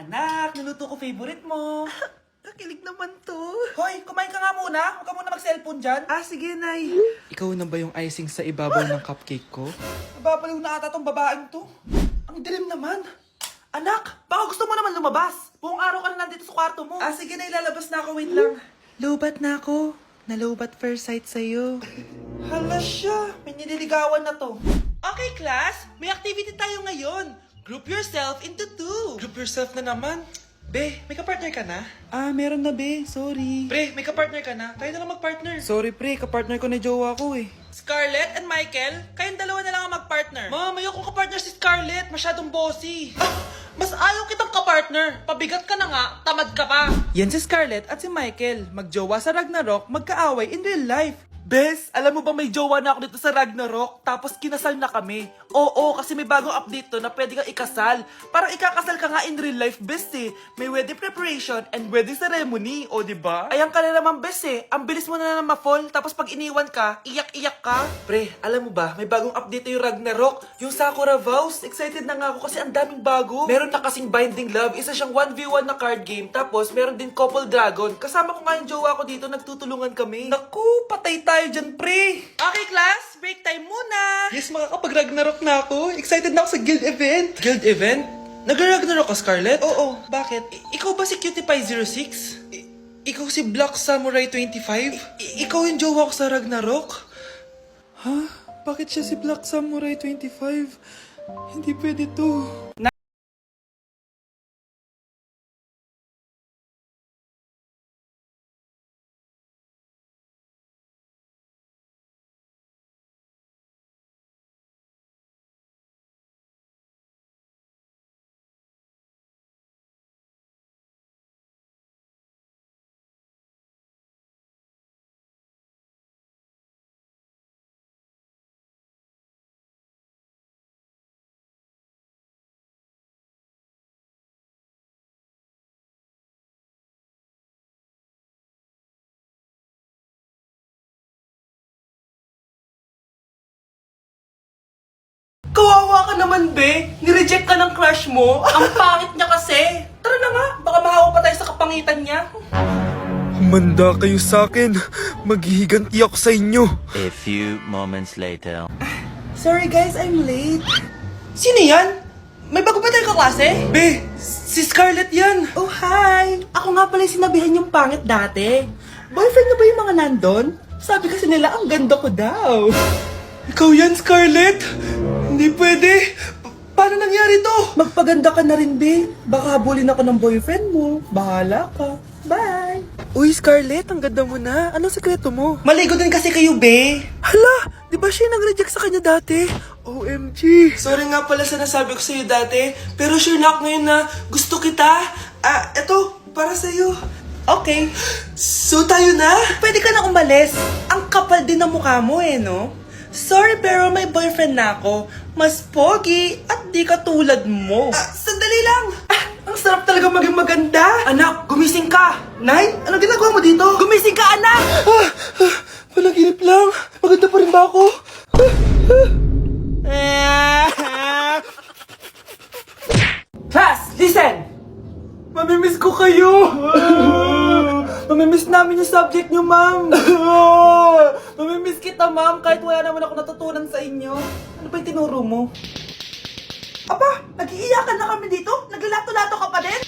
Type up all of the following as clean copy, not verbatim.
Anak, niluto ko favorite mo. Kakilig naman to. Hoy, kumain ka nga muna. Huwag ka muna mag-cellphone dyan. Sige, Nay. Ikaw na ba yung icing sa ibabaw ng cupcake ko? Nababaliw na ata tong babaeng to. Ang dilim naman. Anak, baka gusto mo naman lumabas. Buong araw ka na nandito sa kwarto mo. Sige, Nay. Lalabas na ako. Wait lang. Lobat na ako. Nalobat first sight sa'yo. Hala siya, may nililigawan na to. Okay, class, may activity tayo ngayon. Group yourself into two. Group yourself na naman. Be, may kapartner ka na? Meron na be, sorry. Pre, may kapartner ka na? Tayo na lang magpartner. Sorry pre, kapartner ko na jowa ko eh. Scarlett and Michael, kayong dalawa na lang ang magpartner. Ma'am, ayoko kapartner si Scarlett. Masyadong bossy. Mas ayaw kitang kapartner. Pabigat ka na nga, tamad ka pa. Yan si Scarlett at si Michael. Magjowa sa Ragnarok, magkaaway in real life. Bes, alam mo ba may jowa na ako dito sa Ragnarok? Tapos kinasal na kami. Oo, kasi may bagong update to na pwede kang ikasal. Parang ikakasal ka nga in real life, bes eh. May wedding preparation and wedding ceremony, o diba? Ayan ka na naman, bes eh. Ang bilis mo na ma-fall, tapos pag iniwan ka, iyak-iyak ka. Pre, alam mo ba, may bagong update yung Ragnarok. Yung Sakura Vows. Excited na nga ako kasi ang daming bago. Meron na kasing Binding Love, isa siyang 1v1 na card game. Tapos meron din Couple Dragon. Kasama ko nga yung jowa ko dito, nagtutulungan kami. Naku, patay tayo dyan, pre. Okay, class, break time muna. Yes, makakapag-Ragnarok na ako. Excited na ako sa guild event. Guild event? Nag-Ragnarok ka, Scarlett? Oo, Bakit? Ikaw ba si Cutie Pie 06? Ikaw si Black Samurai 25? Ikaw yung jowa ko sa Ragnarok? Ha? Bakit siya si Black Samurai 25? Hindi pwede to. Kawawa ka naman, be. Nireject ka ng crush mo. Ang pangit niya kasi. Tara na nga, baka mahawa pa tayo sa kapangitan niya. Humanda kayo sa akin. Maghihiganti ako sa inyo. A few moments later. Sorry, guys. I'm late. Sino yan? May bago ba tayo kaklase? Be, si Scarlett yan. Oh, hi. Ako nga pala yung sinabihan yung pangit dati. Boyfriend na ba yung mga nandun? Sabi kasi nila, ang ganda ko daw. Ikaw yan, Scarlett. Hindi pwede. Paano nangyari to? Magpaganda ka na rin, be. Baka habulin ako ng boyfriend mo. Bahala ka. Bye. Uy, Scarlett, ang ganda mo na. Anong sekreto mo? Maligo din kasi kayo, be. Hala, di ba siya nag-reject sa kanya dati? OMG. Sorry nga pala sa nasabi ko sa'yo dati, pero sure na ako ngayon na gusto kita. Eto, para sa'yo. Okay. So tayo na? Pwede ka na umalis. Ang kapal din ng mukha mo eh, no? Sorry, pero may boyfriend na ako. Mas pogi at di katulad mo. Sandali lang. Ang sarap talaga maging maganda. Anak, gumising ka. Nay, ano ginagawa mo dito? Gumising ka, anak! Panaginip lang. Maganda pa rin ba ako? Class, listen! Mamimiss ko kayo! Mamimiss namin yung subject nyo, ma'am! Mamimiss kita, ma'am, kahit wala naman ako natutunan sa inyo. Ano ba yung tinuro mo? Aba, nag-iiyakan na kami dito? Naglalato-lato ka pa din?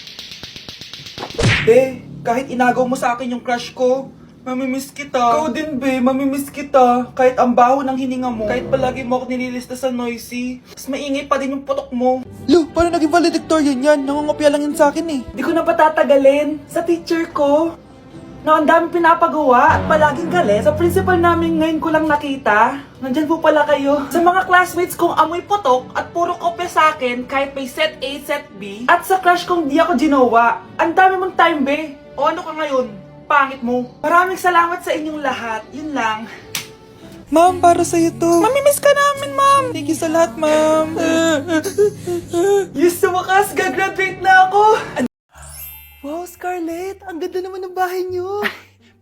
Be, kahit inagaw mo sa akin yung crush ko, mamimiss kita. Ikaw din, be, mamimiss kita. Kahit ang baho ng hininga mo, kahit palagi mo ako nililista sa noisy, mas maingay pa din yung putok mo. Lo, paano naging valedictorian yan? Nangungopia lang yun sa akin eh. Di ko na patatagalin sa teacher ko na ang dami pinapagawa at palaging galit. Sa principal namin ngayon ko lang nakita. Nandyan po pala kayo. Sa mga classmates kong amoy putok at puro kopya sa akin kahit may set A, set B. At sa crush kong di ako ginawa. Ang dami mong time, be. O ano ka ngayon? Pangit mo. Maraming salamat sa inyong lahat. Yun lang. Ma'am, para sa'yo to. Mamimiss ka namin, ma'am. Thank you sa lahat, ma'am. Yes, sa wakas, gagraduate na ako. Wow, Scarlett, ang ganda naman ng bahay niyo.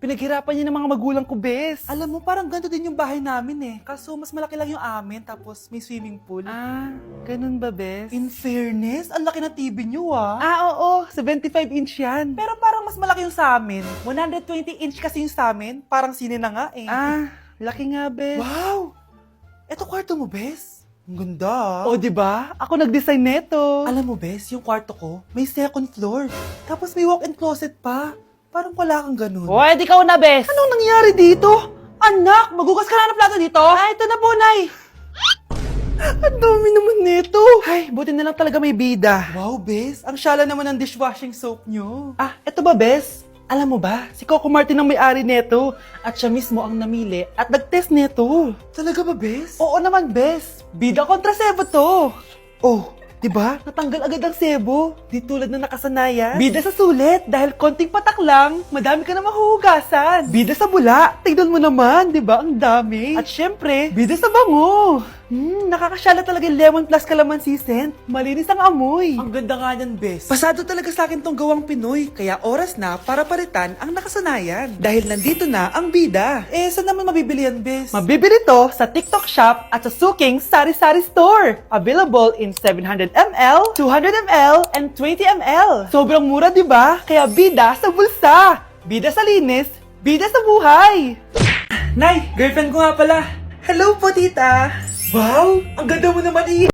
Pinaghirapan niya ng mga magulang ko, bes. Alam mo, parang ganito din yung bahay namin eh. Kaso mas malaki lang yung amin, tapos may swimming pool. Ah, ganun ba, bes? In fairness, ang laki na TV niyo ah. Ah, oo, 75-inch yan. Pero parang mas malaki yung sa amin. 120-inch kasi yung sa amin, parang sine na nga eh. Ah, laki nga, bes. Wow! Eto kwarto mo, bes? Ang ganda. O, di ba? Ako nag-design neto. Alam mo, bes, yung kwarto ko, may second floor. Tapos may walk-in closet pa. Parang wala kang ganun. O, edi ikaw na, bes. Anong nangyari dito? Anak, magugas ka na ng plato dito? Ah, ito na po, Nay. Ang dami naman nito. Ay, buti na lang talaga may bida. Wow, bes. Ang syala naman ng dishwashing soap nyo. Ah, eto ba, bes? Alam mo ba, si Coco Martin ang may-ari neto. At siya mismo ang namili at nag-test neto. Talaga ba, bes? Oo naman, bes. Bida kontra sebo to. Oh, diba? Natanggal agad ang sebo. Di tulad na nakasanayan. Bida sa sulit. Dahil konting patak lang, madami ka na mahuhugasan. Bida sa bula. Tignan mo naman, diba? Ang dami. At syempre, bida sa bango. Nakakasyala talaga yung lemon plus calamansi scent. Malinis ang amoy. Ang ganda nga yan, bes. Pasado talaga sa akin tong gawang Pinoy. Kaya oras na para palitan ang nakasanayan. Dahil nandito na ang bida. Eh, saan naman mabibili yan, bes? Mabibili to sa TikTok Shop at sa Suking Sari Sari Store. Available in 700 ml, 200 ml, and 20 ml. Sobrang mura, di ba? Kaya bida sa bulsa. Bida sa linis, bida sa buhay. Nay, girlfriend ko nga pala. Hello po, tita. Wow, ang ganda mo naman eh.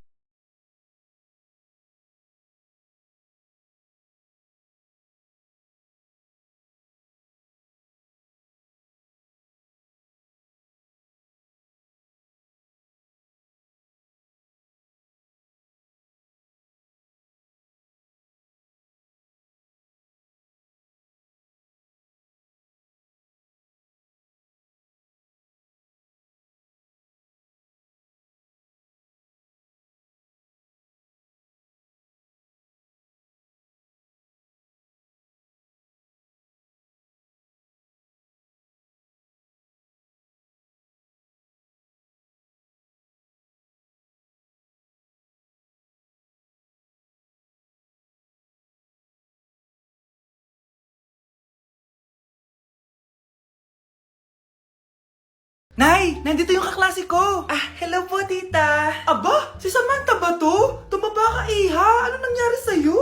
Nay, nandito yung kaklase ko. Ah, hello po, tita. Aba, si Samantha ba to? Tumaba ka, iha. Ano nangyari sa'yo?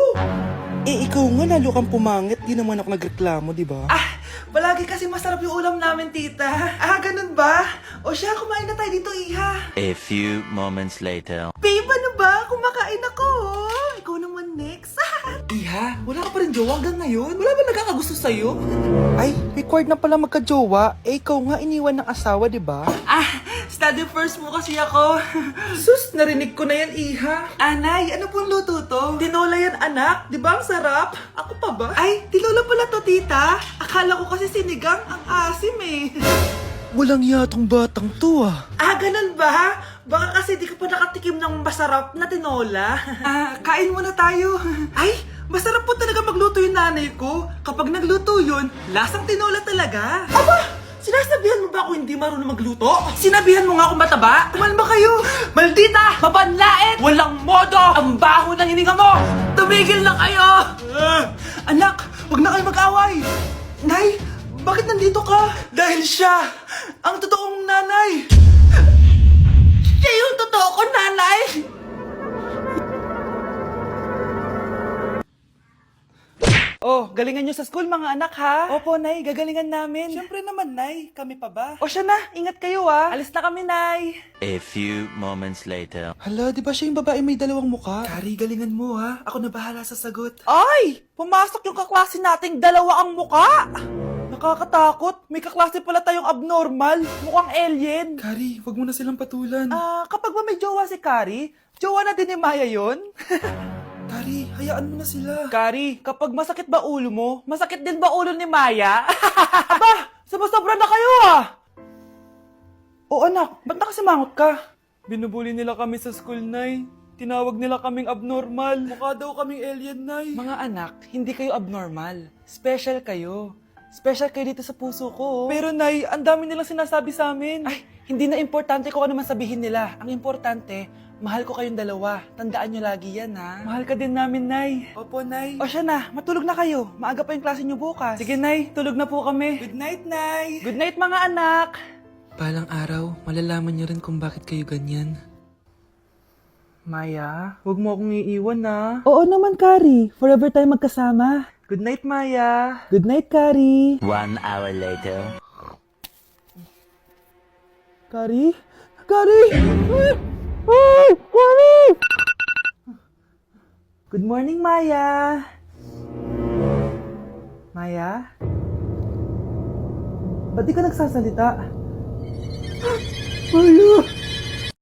Eh, ikaw nga lalo kang pumangit. Di naman ako nagreklamo, di ba? Ah, palagi kasi masarap yung ulam namin, tita. Ah, ganun ba? O siya, kumain na tayo dito, iha. A few moments later. Babe, ano ba? Kumakain ako. Ikaw naman next. Iha, wala ka pa rin jowa hanggang ngayon? Wala ba nagkakagusto sa'yo? Ay, required na pala magka-jowa. Eh, ikaw nga iniwan ng asawa, di ba? Ah, study first mo kasi ako. Sus, narinig ko na yan, Iha. Anay, ano pong luto to? Tinola yan, anak. Di ba ang sarap? Ako pa ba? Ay, tinola pala to, tita. Akala ko kasi sinigang ang asim eh. Walang yatong batang to ah. Ah, ganun ba? Baka kasi di ka pa nakatikim ng masarap na tinola. Ah, kain muna tayo. Ay, masarap po talaga magluto yung nanay ko. Kapag nagluto yun, lasang tinola talaga. Aba, sinasabihan mo ba ako hindi marunong magluto? Sinabihan mo nga ako mataba? Kumalma kayo. Maldita, mabanlait, walang modo, ang baho ng hininga mo. Tumigil na kayo. Anak, wag na kayo mag-away. Nay, bakit nandito ka? Dahil siya, ang totoong nanay. Siya yung totoo ko, nanay. Oh, galingan nyo sa school, mga anak, ha? Opo, Nay, gagalingan namin. Siyempre naman, Nay. Kami pa ba? O siya na, ingat kayo, ha? Alis na kami, Nay. A few moments later. Hala, di ba siya yung babae may dalawang muka? Kari, galingan mo, ha? Ako na bahala sa sagot. Ay! Pumasok yung kaklase nating dalawa ang muka! Nakakatakot. May kaklase pala tayong abnormal. Mukhang alien. Kari, wag mo na silang patulan. Ah, kapag ba may jowa si Kari, jowa na din ni Maya yun? Kari, hayaan mo na sila. Kari, kapag masakit ba ulo mo, masakit din ba ulo ni Maya? Aba, sobra na kayo ah! O anak, ba't nakasimangot ka? Binubuli nila kami sa school, Nay. Tinawag nila kaming abnormal. Mukha daw kaming alien, Nay. Mga anak, hindi kayo abnormal. Special kayo. Special kayo dito sa puso ko. Pero Nay, ang dami nilang sinasabi sa amin. Ay, Hindi na importante kung ano man sabihin nila. Ang importante, mahal ko kayong dalawa. Tandaan nyo lagi yan, ha? Mahal ka din namin, Nay. Opo, Nay. O siya na, matulog na kayo. Maaga pa yung klase nyo bukas. Sige, Nay, tulog na po kami. Good night, Nay. Good night, mga anak. Palang araw, malalaman niyo rin kung bakit kayo ganyan. Maya, huwag mo akong iiwan, na. Oo naman, Kari. Forever tayo magkasama. Good night, Maya. Good night, Kari. 1 hour later. Kari? Kari! Ay! Kari! Good morning, Maya. Maya? Ba't di ka nagsasalita? Maya!